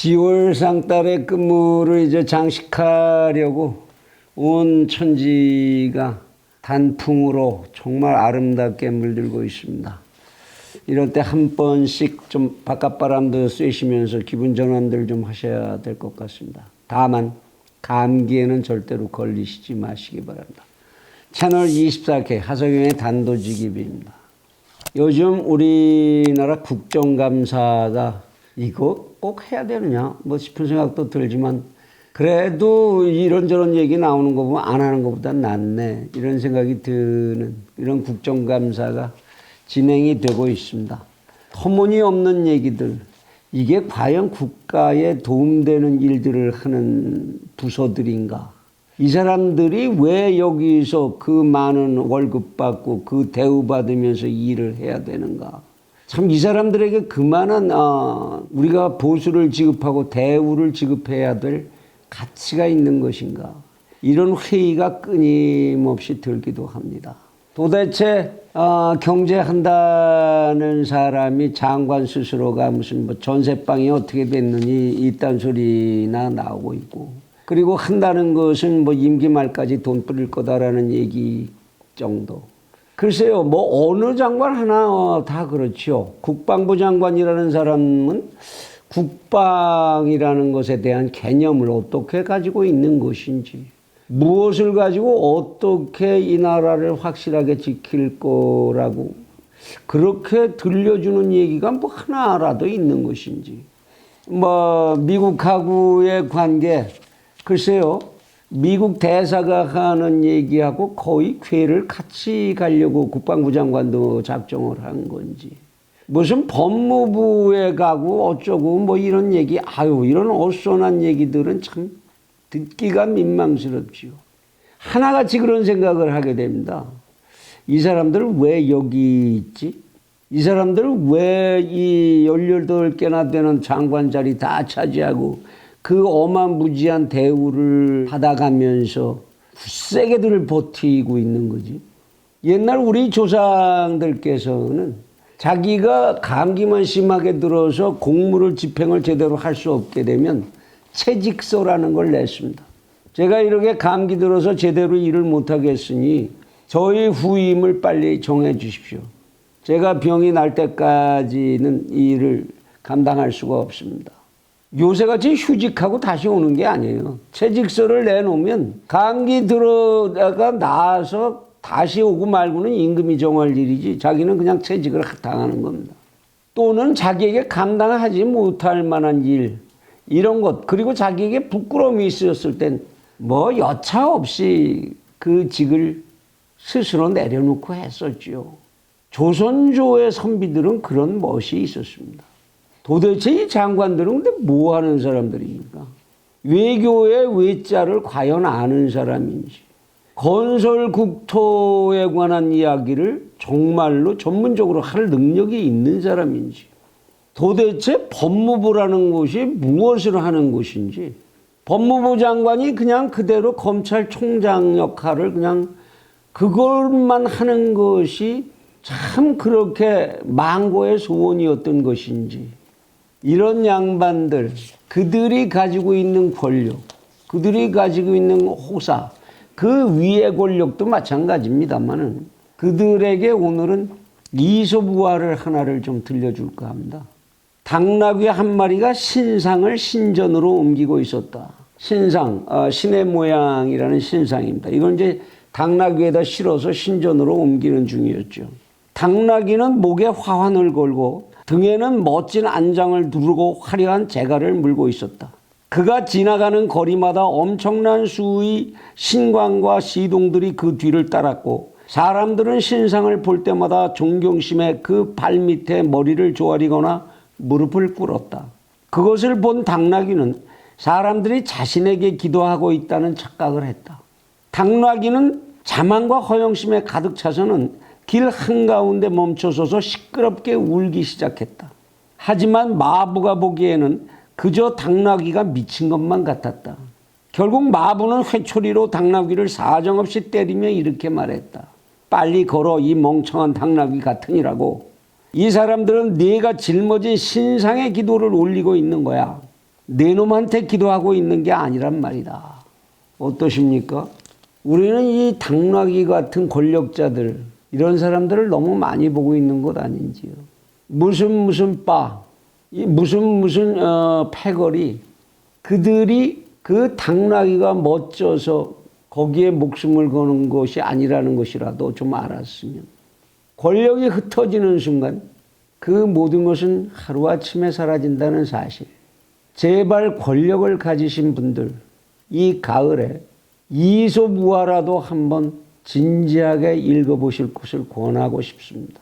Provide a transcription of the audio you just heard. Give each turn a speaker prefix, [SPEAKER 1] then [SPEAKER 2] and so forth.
[SPEAKER 1] 10월 상달의 끝물을 이제 장식하려고 온 천지가 단풍으로 정말 아름답게 물들고 있습니다. 이럴 때 한 번씩 좀 바깥바람도 쐬시면서 기분 전환들 좀 하셔야 될 것 같습니다. 다만 감기에는 절대로 걸리시지 마시기 바랍니다. 채널 24K 하석영의 단도직입입니다. 요즘 우리나라 국정감사가 이거 꼭 해야 되느냐 뭐 싶은 생각도 들지만 그래도 이런저런 얘기 나오는 거 보면 안 하는 것보다 낫네 이런 생각이 드는 이런 국정감사가 진행이 되고 있습니다. 터무니없는 얘기들, 이게 과연 국가에 도움되는 일들을 하는 부서들인가? 이 사람들이 왜 여기서 그 많은 월급 받고 그 대우 받으면서 일을 해야 되는가? 참 이 사람들에게 그만한 우리가 보수를 지급하고 대우를 지급해야 될 가치가 있는 것인가? 이런 회의가 끊임없이 들기도 합니다. 도대체 경제한다는 사람이 장관 스스로가 무슨 뭐 전세방이 어떻게 됐느니 이딴 소리나 나오고 있고, 그리고 한다는 것은 뭐 임기 말까지 돈 뿌릴 거다라는 얘기 정도. 글쎄요, 뭐 어느 장관 하나 다 그렇죠. 국방부 장관이라는 사람은 국방이라는 것에 대한 개념을 어떻게 가지고 있는 것인지, 무엇을 가지고 어떻게 이 나라를 확실하게 지킬 거라고 그렇게 들려주는 얘기가 뭐 하나라도 있는 것인지, 뭐 미국하고의 관계, 글쎄요, 미국 대사가 하는 얘기하고 거의 궤를 같이 가려고 국방부 장관도 작정을 한 건지, 무슨 법무부에 가고 어쩌고 뭐 이런 얘기, 이런 어수선한 얘기들은 참 듣기가 민망스럽지요. 하나같이 그런 생각을 하게 됩니다. 이 사람들은 왜 여기 있지? 이 사람들은 왜 이 18개나 되는 장관 자리 다 차지하고 그 어마무지한 대우를 받아가면서 굳세게들 버티고 있는 거지? 옛날 우리 조상들께서는 자기가 감기만 심하게 들어서 공무를 집행을 제대로 할 수 없게 되면 채직서라는 걸 냈습니다. 제가 이렇게 감기 들어서 제대로 일을 못하겠으니 저희 후임을 빨리 정해 주십시오. 제가 병이 날 때까지는 이 일을 감당할 수가 없습니다. 요새같이 휴직하고 다시 오는 게 아니에요. 채직서를 내놓으면 감기 들어다가 나와서 다시 오고 말고는 임금이 정할 일이지 자기는 그냥 채직을 당하는 겁니다. 또는 자기에게 감당하지 못할 만한 일, 이런 것, 그리고 자기에게 부끄러움이 있었을 땐 뭐 여차 없이 그 직을 스스로 내려놓고 했었죠. 조선조의 선비들은 그런 멋이 있었습니다. 도대체 이 장관들은 근데 뭐 하는 사람들입니까? 외교의 외자를 과연 아는 사람인지, 건설 국토에 관한 이야기를 정말로 전문적으로 할 능력이 있는 사람인지, 도대체 법무부라는 곳이 무엇을 하는 곳인지, 법무부 장관이 그냥 그대로 검찰총장 역할을 그냥 그것만 하는 것이 참 그렇게 망고의 소원이었던 것인지, 이런 양반들, 그들이 가지고 있는 권력, 그들이 가지고 있는 호사, 그 위의 권력도 마찬가지입니다만은 그들에게 오늘은 이소부화를 하나를 좀 들려줄까 합니다. 당나귀 한 마리가 신상을 신전으로 옮기고 있었다. 신상, 신의 모양이라는 신상입니다. 이건 이제 당나귀에다 실어서 신전으로 옮기는 중이었죠. 당나귀는 목에 화환을 걸고 등에는 멋진 안장을 두르고 화려한 재갈을 물고 있었다. 그가 지나가는 거리마다 엄청난 수의 신관과 시동들이 그 뒤를 따랐고, 사람들은 신상을 볼 때마다 존경심에 그 발밑에 머리를 조아리거나 무릎을 꿇었다. 그것을 본 당나귀는 사람들이 자신에게 기도하고 있다는 착각을 했다. 당나귀는 자만과 허영심에 가득 차서는 길 한가운데 멈춰서서 시끄럽게 울기 시작했다. 하지만 마부가 보기에는 그저 당나귀가 미친 것만 같았다. 결국 마부는 회초리로 당나귀를 사정없이 때리며 이렇게 말했다. 빨리 걸어 이 멍청한 당나귀 같으니라고. 이 사람들은 네가 짊어진 신상의 기도를 올리고 있는 거야. 내 놈한테 기도하고 있는 게 아니란 말이다. 어떠십니까? 우리는 이 당나귀 같은 권력자들, 이런 사람들을 너무 많이 보고 있는 것 아닌지요. 무슨 무슨 패거리, 그들이 그 당나귀가 멋져서 거기에 목숨을 거는 것이 아니라는 것이라도 좀 알았으면, 권력이 흩어지는 순간 그 모든 것은 하루아침에 사라진다는 사실. 제발 권력을 가지신 분들, 이 가을에 이솝우화라도 한번 진지하게 읽어보실 것을 권하고 싶습니다.